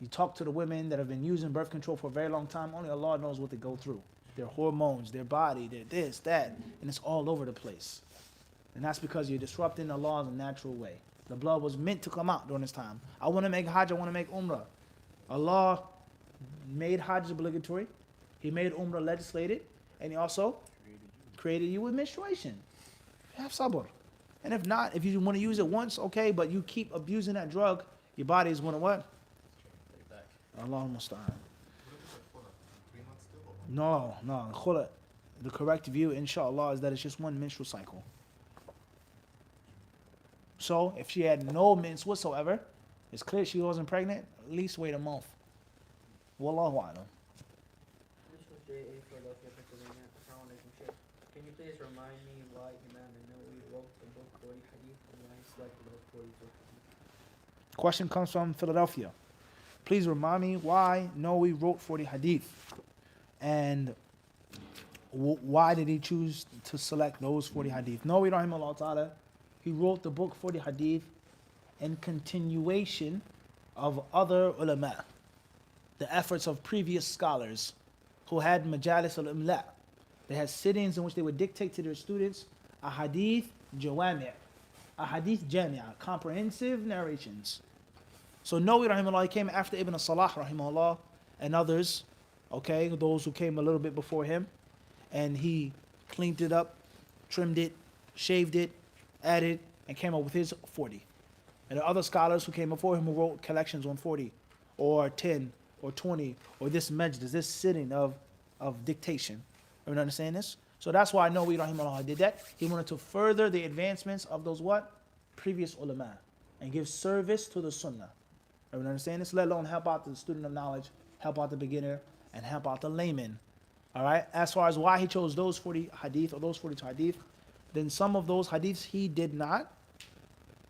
You talk to the women that have been using birth control for a very long time, only Allah knows what they go through. Their hormones, their body, their this, that, and it's all over the place. And that's because you're disrupting the law in a natural way. The blood was meant to come out during this time. I want to make Hajj, I want to make Umrah. Allah made Hajj obligatory. He made Umrah legislated. And He also created you with menstruation. Have sabr. And if not, if you want to use it once, okay, but you keep abusing that drug, your body is going to what? Allahumma musta'an. No. Khula, the correct view, inshallah, is that it's just 1 menstrual cycle. So, if she had no mens whatsoever, it's clear she wasn't pregnant, at least wait a month. Wallahu a'lam. This was J.A. Philadelphia, Pennsylvania. Assalamu alaikum, Sheikh. Can you please remind me why Imam An-Nawawi wrote the book 40 Hadith and why he selected those 40 hadith? Question comes from Philadelphia. Please remind me why Nawawi wrote 40 hadith and why did he choose to select those 40 hadith? Nawawi rahimahullah ta'ala, he wrote the book 40 hadith in continuation of other ulama, the efforts of previous scholars who had majalis al-imla. They had sittings in which they would dictate to their students a hadith jawami', a hadith jami'ah, comprehensive narrations. So Nawawi rahimahullah, he came after Ibn Salah rahimahullah and others, okay, those who came a little bit before him, and he cleaned it up, trimmed it, shaved it, added, and came up with his 40. And there are other scholars who came before him who wrote collections on 40 or 10 or 20 or this majlis, this sitting of dictation. Everyone understand this? So that's why Nawawi rahimahullah did that. He wanted to further the advancements of those what? Previous ulama and give service to the sunnah. Everyone understand this? Let alone help out the student of knowledge help out the beginner, and help out the layman. All right. As far as why he chose those 40 hadith or those 42 hadith, then some of those hadiths he did not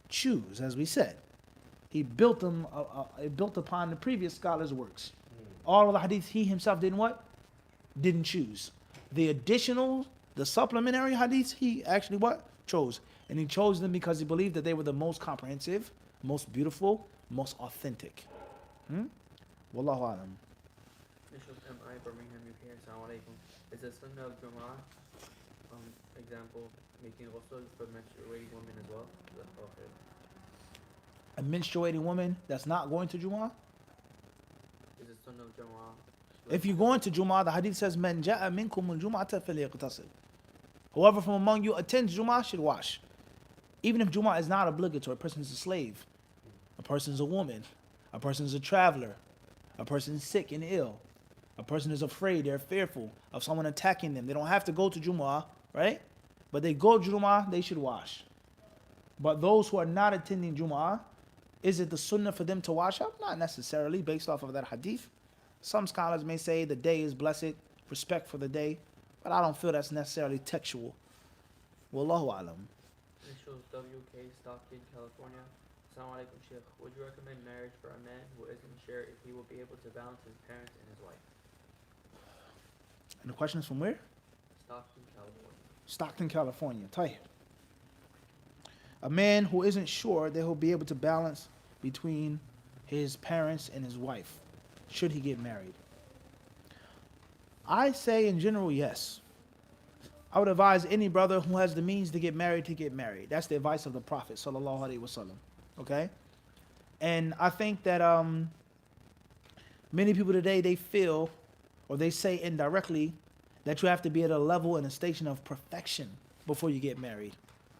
choose, as we said. He built them, built upon the previous scholars' works. All of the hadiths he himself didn't what? Didn't choose. The additional, the supplementary hadiths he actually what? Chose. And he chose them because he believed that they were the most comprehensive, most beautiful, most authentic. Wallahu alam. Initial M.I. Birmingham, UK. Assalamu alaikum. Is the sunnah of Jum'ah, example, making ghusl for menstruating women as well? Okay. A menstruating woman that's not going to Jumu'ah? Is the sunnah of Jum'ah? If you're going to Jumu'ah, the hadith says, "Man ja'a minkum al-jum'ata falyaghtasil." Whoever from among you attends Jumu'ah should wash. Even if Jumu'ah is not obligatory, a person is a slave, a person is a woman, a person is a traveler, a person is sick and ill, a person is afraid, they're fearful of someone attacking them. They don't have to go to Jumu'ah, right? But they go to Jumu'ah, they should wash. But those who are not attending Jumu'ah, is it the sunnah for them to wash up? Not necessarily, based off of that hadith. Some scholars may say the day is blessed, respect for the day, but I don't feel that's necessarily textual. Wallahu alam. Initials WK, Stockton, California. Assalamu alaikum, Sheikh. Would you recommend marriage for a man who isn't sure if he will be able to balance his parents and his wife? And the question is from where? Stockton, California. Stockton, California. Tayyib. A man who isn't sure that he'll be able to balance between his parents and his wife. Should he get married? I say in general, yes. I would advise any brother who has the means to get married to get married. That's the advice of the Prophet sallallahu alaihi wasallam. Okay? And I think that many people today, they feel, or they say indirectly, that you have to be at a level and a station of perfection before you get married.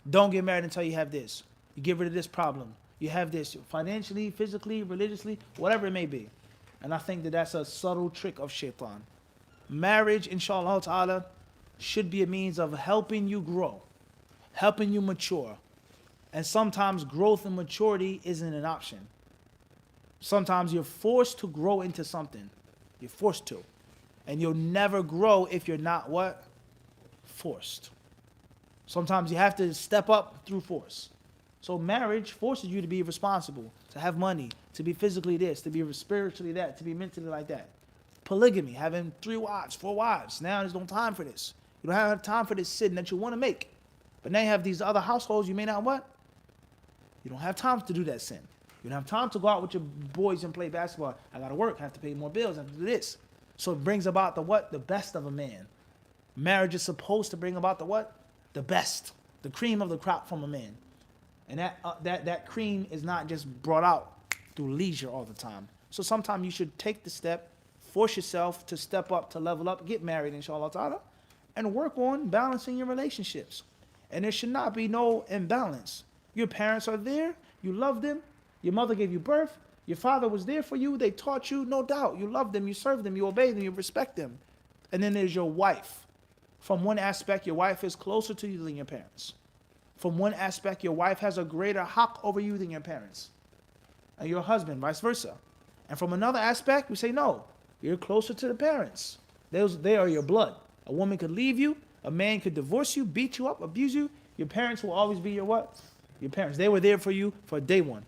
Don't get married until you have this. You get rid of this problem. You have this financially, physically, religiously, whatever it may be. And I think that that's a subtle trick of shaitan. Marriage, inshallah ta'ala, should be a means of helping you grow, helping you mature. And sometimes growth and maturity isn't an option. Sometimes you're forced to grow into something. You're forced to. And you'll never grow if you're not what? Forced. Sometimes you have to step up through force. So marriage forces you to be responsible, to have money, to be physically this, to be spiritually that, to be mentally like that. Polygamy, having 3 wives, 4 wives. Now there's no time for this. You don't have time for this sitting that you want to make. But now you have these other households you may not what? You don't have time to do that sin. You don't have time to go out with your boys and play basketball. I got to work, I have to pay more bills, I have to do this. So it brings about the what? The best of a man. Marriage is supposed to bring about the what? The best. The cream of the crop from a man. And that cream is not just brought out through leisure all the time. So sometimes you should take the step, force yourself to step up, to level up, get married, inshallah ta'ala, and work on balancing your relationships. And there should not be no imbalance. Your parents are there, you love them, your mother gave you birth, your father was there for you, they taught you, no doubt. You love them, you serve them, you obey them, you respect them. And then there's your wife. From one aspect, your wife is closer to you than your parents. From one aspect, your wife has a greater haqq over you than your parents. And your husband, vice versa. And from another aspect, we say, no, you're closer to the parents. They are your blood. A woman could leave you, a man could divorce you, beat you up, abuse you. Your parents will always be your what? Your parents. They were there for you for day one.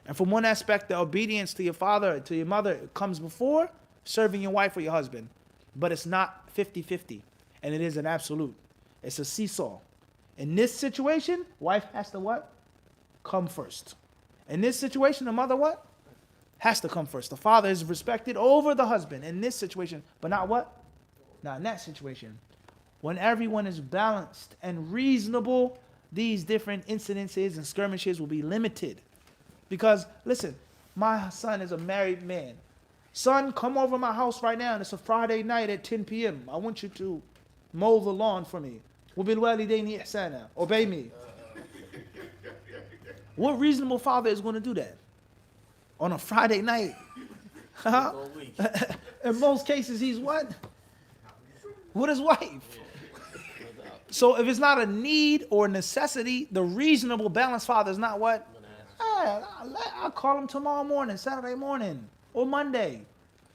And from one aspect, the obedience to your father, to your mother comes before serving your wife or your husband. But it's not 50-50. And it is an absolute. It's a seesaw. In this situation, wife has to what? Come first. In this situation, the mother what? Has to come first. The father is respected over the husband in this situation, but not what? Not in that situation. When everyone is balanced and reasonable, these different incidences and skirmishes will be limited. Because, listen, my son is a married man. Son, come over my house right now, and it's a Friday night at 10 p.m. I want you to mow the lawn for me. وَبِالْوَالِدَيْنِ إِحْسَانًا. Obey me. What reasonable father is going to do that? On a Friday night? In most cases, he's what? With his wife. So if it's not a need or a necessity, the reasonable balanced father is not what? I'll call him tomorrow morning, Saturday morning, or Monday.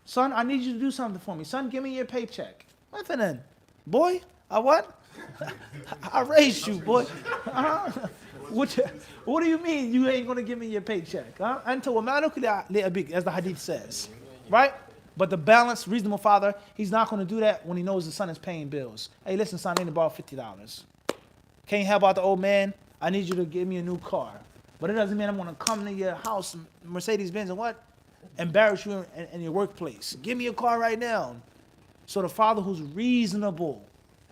Son, I need you to do something for me. Son, give me your paycheck. Nothing. Boy, I what? I raised you, boy. What, what do you mean you ain't going to give me your paycheck? Huh? Until as the hadith says. Right? But the balanced, reasonable father, he's not going to do that when he knows the son is paying bills. Hey, listen, son, I need to borrow $50. Can't you help out the old man? I need you to give me a new car. But it doesn't mean I'm going to come to your house, Mercedes-Benz, and what? Embarrass you in your workplace. Give me a car right now. So the father who's reasonable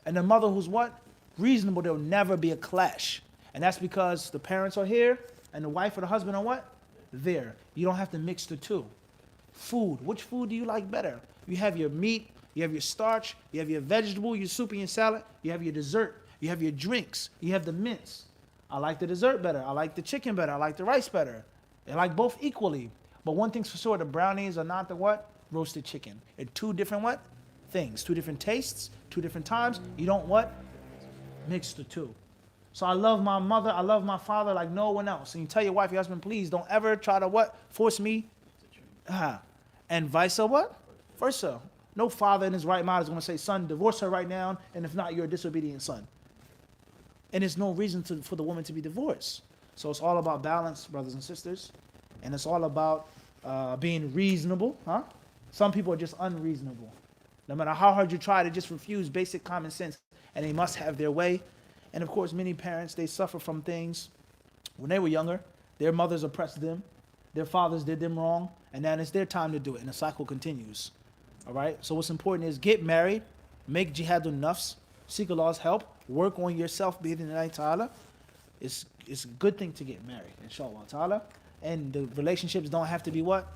and the mother who's what? Reasonable, there'll never be a clash. And that's because the parents are here and the wife or the husband are what? There. You don't have to mix the two. Food. Which food do you like better? You have your meat, you have your starch, you have your vegetable, your soup and your salad, you have your dessert, you have your drinks, you have the mince. I like the dessert better. I like the chicken better. I like the rice better. I like both equally. But one thing's for sure, the brownies are not the what? Roasted chicken. They're two different what? Things. Two different tastes, two different times. You don't what? Mix the two. So I love my mother, I love my father like no one else. And you tell your wife, your husband, please don't ever try to what? Force me. And vice what? Versa. No father in his right mind is going to say, son, divorce her right now, and if not, you're a disobedient son. And there's no reason for the woman to be divorced. So it's all about balance, brothers and sisters. And it's all about being reasonable. Some people are just unreasonable. No matter how hard you try to just refuse basic common sense, and they must have their way. And of course, many parents, they suffer from things. When they were younger, their mothers oppressed them. Their fathers did them wrong. And now it's their time to do it. And the cycle continues. All right? So what's important is get married, make jihadun nafs, seek Allah's help, work on yourself, bi'idhnillahi ta'ala. It's a good thing to get married, inshallah ta'ala. And the relationships don't have to be what?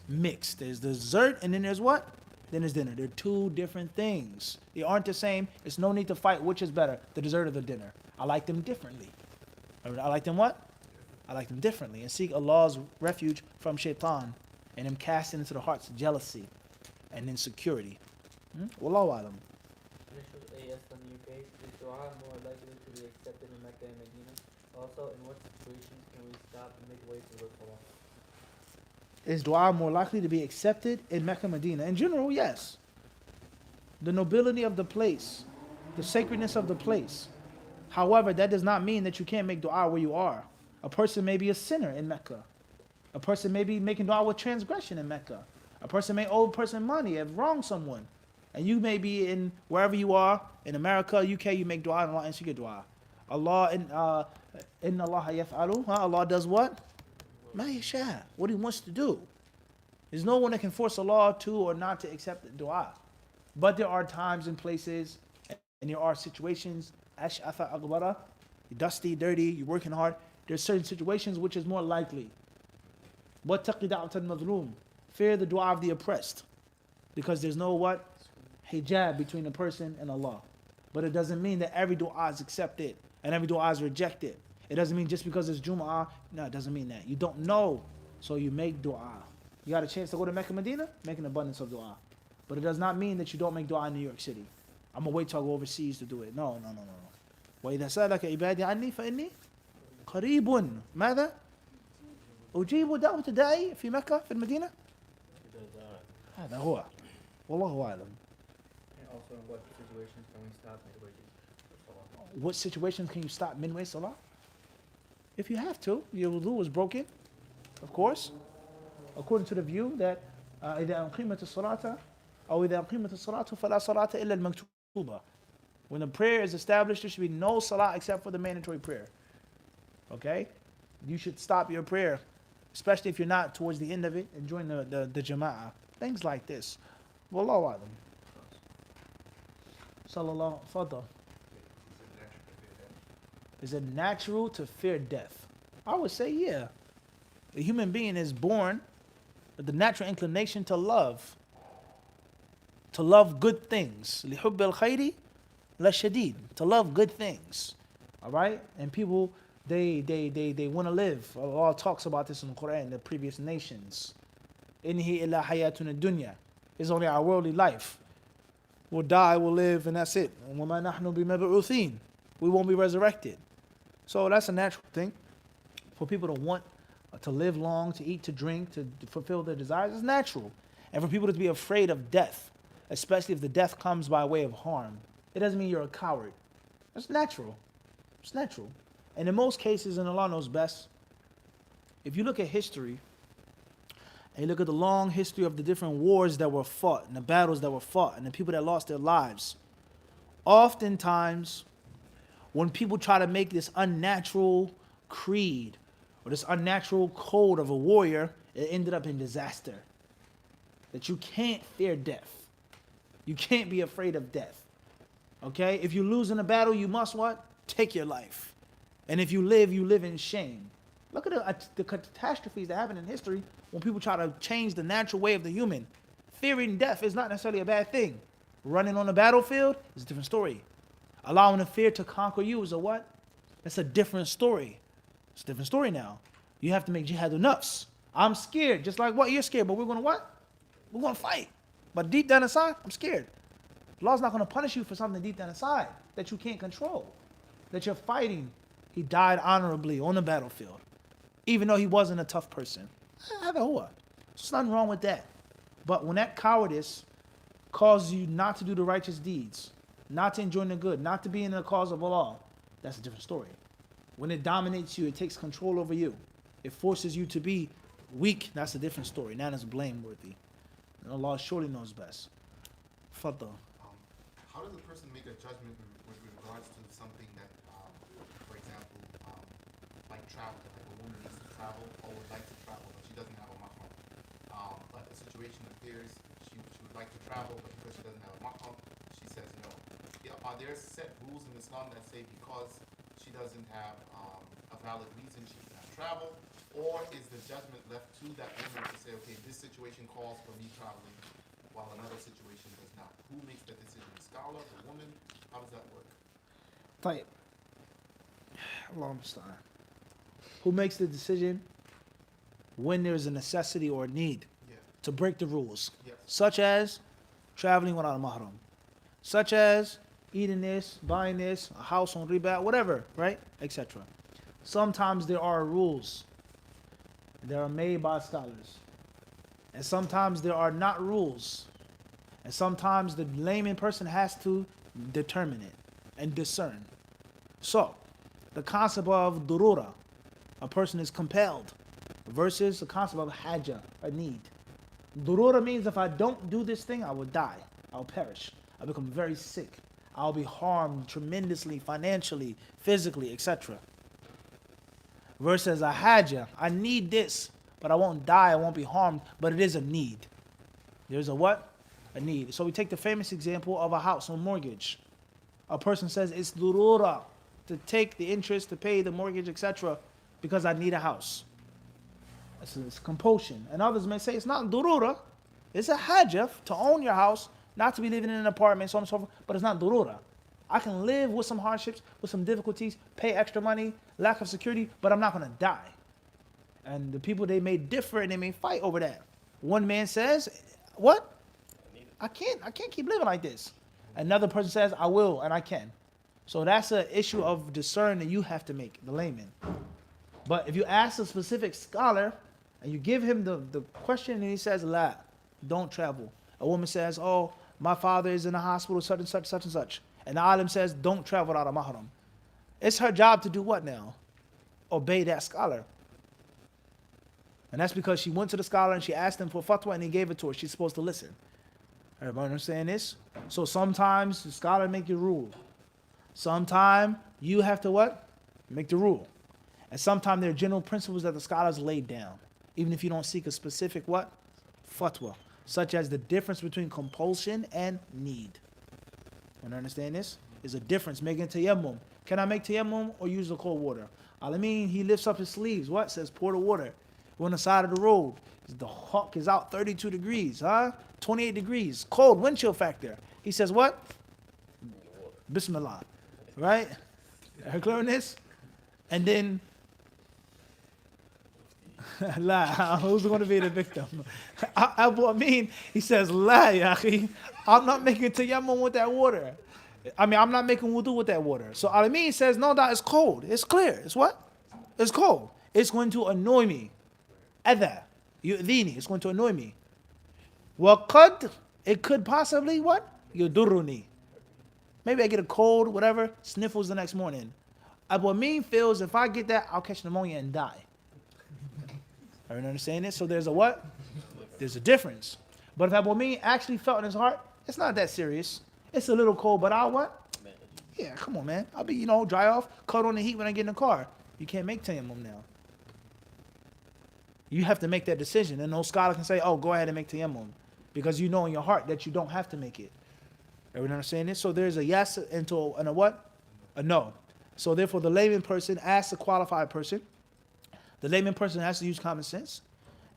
Mixed. There's dessert and then there's what? Then there's dinner. They're two different things. They aren't the same. It's no need to fight which is better, the dessert or the dinner. I like them differently. I like them what? I like them differently. And seek Allah's refuge from shaitan and him casting into the hearts jealousy and insecurity. Wallahu alam. Initial AS from the UK. Is dua more likely to be accepted in Mecca and Medina? Also, in what situations can we stop midway through the salah? Is dua more likely to be accepted in Mecca and Medina? In general, yes. The nobility of the place, the sacredness of the place. However, that does not mean that you can't make dua where you are. A person may be a sinner in Mecca. A person may be making dua with transgression in Mecca. A person may owe a person money, have wronged someone. And you may be in wherever you are, in America, UK, you make dua and Allah answers your dua. Allah, inna Allah yaf'alu, Allah does what? Ma yasha, what he wants to do. There's no one that can force Allah to or not to accept the dua. But there are times and places, and there are situations, ash'atha aghbara, you're dusty, dirty, you're working hard. There's certain situations which is more likely. وَاتَّقِ دَعْوَةَ الْمَظْلُومِ, fear the dua of the oppressed. Because there's no what? Hijab between the person and Allah. But it doesn't mean that every dua is accepted and every dua is rejected. It doesn't mean just because it's Jum'ah, no, it doesn't mean that. You don't know, so you make dua. You got a chance to go to Mecca, Medina, make an abundance of dua. But it does not mean that you don't make dua in New York City. I'm going to wait till I go overseas to do it. No. وَإِذَا سَأَلَكَ عِبَادِي عَنِّي فَإِنِّي قَرِيبٌ ماذا؟ أجيب دعوة الداعي في مكة في المدينة؟ هذا هو والله أعلم. And also, in what situations can we stop midway through salah? What situations can you stop midway salah? If you have to, your wudu was broken, of course, according to the view that إذا أقيمت الصلاة أو إذا أقيمت الصلاة فلا صلاة إلا المكتوبة. When the prayer is established, there should be no salah except for the mandatory prayer. Okay? You should stop your prayer, especially if you're not towards the end of it and join the jama'ah. Things like this. Wallahu alam. Sallallahu fadal. Is it natural to fear death? I would say yeah. A human being is born with the natural inclination to love. To love good things. لِحُبِّ الْخَيْرِ لَشَدِيد. To love good things. All right? And people, they want to live. Allah talks about this in the Quran, the previous nations. إِنْهِ إِلَّا حَيَاتُنَا الدُّنْيَا. It's only our worldly life. We'll die, we'll live, and that's it. وَمَا نَحْنُ بِمَبْعُوثِينَ. We won't be resurrected. So that's a natural thing. For people to want to live long, to eat, to drink, to fulfill their desires, is natural. And for people to be afraid of death, especially if the death comes by way of harm, it doesn't mean you're a coward. That's natural. It's natural. And in most cases, and Allah knows best, if you look at history, and you look at the long history of the different wars that were fought, and the battles that were fought, and the people that lost their lives, oftentimes, when people try to make this unnatural creed, or this unnatural code of a warrior, it ended up in disaster. That you can't fear death. You can't be afraid of death. Okay? If you lose in a battle, you must what? Take your life. And if you live in shame. Look at the catastrophes that happen in history when people try to change the natural way of the human. Fearing death is not necessarily a bad thing. Running on the battlefield is a different story. Allowing the fear to conquer you is a what? That's a different story. It's a different story now. You have to make jihad nafs. I'm scared, just like what? You're scared, but we're going to what? We're going to fight. But deep down inside, I'm scared. Allah's not going to punish you for something deep down inside that you can't control. That you're fighting. He died honorably on the battlefield, even though he wasn't a tough person. There's nothing wrong with that. But when that cowardice causes you not to do the righteous deeds, not to enjoy the good, not to be in the cause of Allah, that's a different story. When it dominates you, it takes control over you. It forces you to be weak. That's a different story. Now it's blameworthy. And Allah surely knows best. Faddal. How does a person make a judgment with regards to something that, for example, like travel, like a woman needs to travel or would like to travel, but she doesn't have a mahram. But the situation appears she would like to travel, but because she doesn't have a mahram, she says no. Are there set rules in Islam that say because she doesn't have a valid reason she cannot travel? Or is the judgment left to that woman to say, okay, this situation calls for me traveling, while another situation does not? Who makes that decision? The scholar, the woman? How does that work? Right. Allah musta'an. Who makes the decision when there's a necessity or a need to break the rules? Yes. Such as traveling without a mahram. Such as eating this, buying this, a house on riba, whatever, right? Etc. Sometimes there are rules that are made by scholars. And sometimes there are not rules. And sometimes the layman person has to determine it and discern. So, the concept of durura, a person is compelled, versus the concept of haja, a need. Durura means if I don't do this thing, I will die. I'll perish. I'll become very sick. I'll be harmed tremendously, financially, physically, etc. Versus a haja, I need this, but I won't die, I won't be harmed, but it is a need. There's a what? A need. So we take the famous example of a house on mortgage. A person says it's durura to take the interest, to pay the mortgage, etc. because I need a house. It's compulsion. And others may say it's not durura, it's a haja to own your house, not to be living in an apartment, so on and so forth, but it's not durura. I can live with some hardships, with some difficulties, pay extra money, lack of security, but I'm not going to die. And the people, they may differ and they may fight over that. One man says, what? I can't keep living like this. Another person says, I will and I can. So that's an issue of discern that you have to make, the layman. But if you ask a specific scholar and you give him the question and he says, la, don't travel. A woman says, oh, my father is in the hospital, such and such, such and such. And the alim says, don't travel without a mahram. It's her job to do what now? Obey that scholar. And that's because she went to the scholar and she asked him for fatwa and he gave it to her. She's supposed to listen. Everybody understand this? So sometimes the scholar make your rule. Sometimes you have to what? Make the rule. And sometimes there are general principles that the scholars laid down. Even if you don't seek a specific what? Fatwa. Such as the difference between compulsion and need. You understand this? There's a difference making tayammum. Can I make tayammum or use the cold water? I mean, he lifts up his sleeves. What? Says pour the water. We're on the side of the road. The hawk is out 32 degrees, 28 degrees. Cold, wind chill factor. He says what? Bismillah. Right? Are you clear on this? And then, la, who's going to be the victim? Abu Amin, he says, la, yahi, I'm not making tayammum with that water. I'm not making wudu with that water. So Al-Amin says, no, that is cold. It's clear. It's what? It's cold. It's going to annoy me. Adha, yu'dhini, it's going to annoy me. وَقَدْ, it could possibly what? يُضُرُّنِي. Maybe I get a cold, whatever, sniffles the next morning. Abu Amin feels if I get that, I'll catch pneumonia and die. Everyone understand this? So there's a what? There's a difference. But if Abu Amin actually felt in his heart, it's not that serious. It's a little cold, but I'll what? Yeah, come on, man. I'll be, dry off, cut on the heat when I get in the car. You can't make tayammum now. You have to make that decision. And no scholar can say, oh, go ahead and make tayammum. Because you know in your heart that you don't have to make it. Everyone understand this? So there's a yes and a what? A no. So therefore the layman person asks the qualified person. The layman person has to use common sense.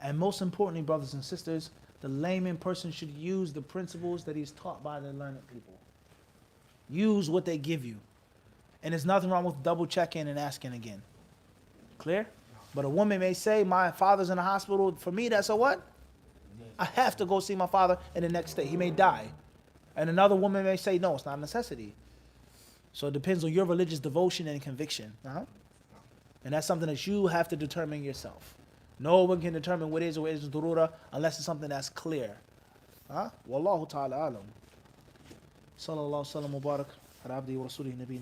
And most importantly, brothers and sisters, the layman person should use the principles that he's taught by the learned people. Use what they give you. And there's nothing wrong with double checking and asking again. Clear? But a woman may say, my father's in the hospital. For me, that's a what? I have to go see my father in the next day. He may die. And another woman may say, no, it's not a necessity. So it depends on your religious devotion and conviction. And that's something that you have to determine yourself. No one can determine what is or what isn't durura unless it's something that's clear. Wallahu ta'ala alam. Sallallahu sallam mubarak. Ala abdi wa rasulih nabina.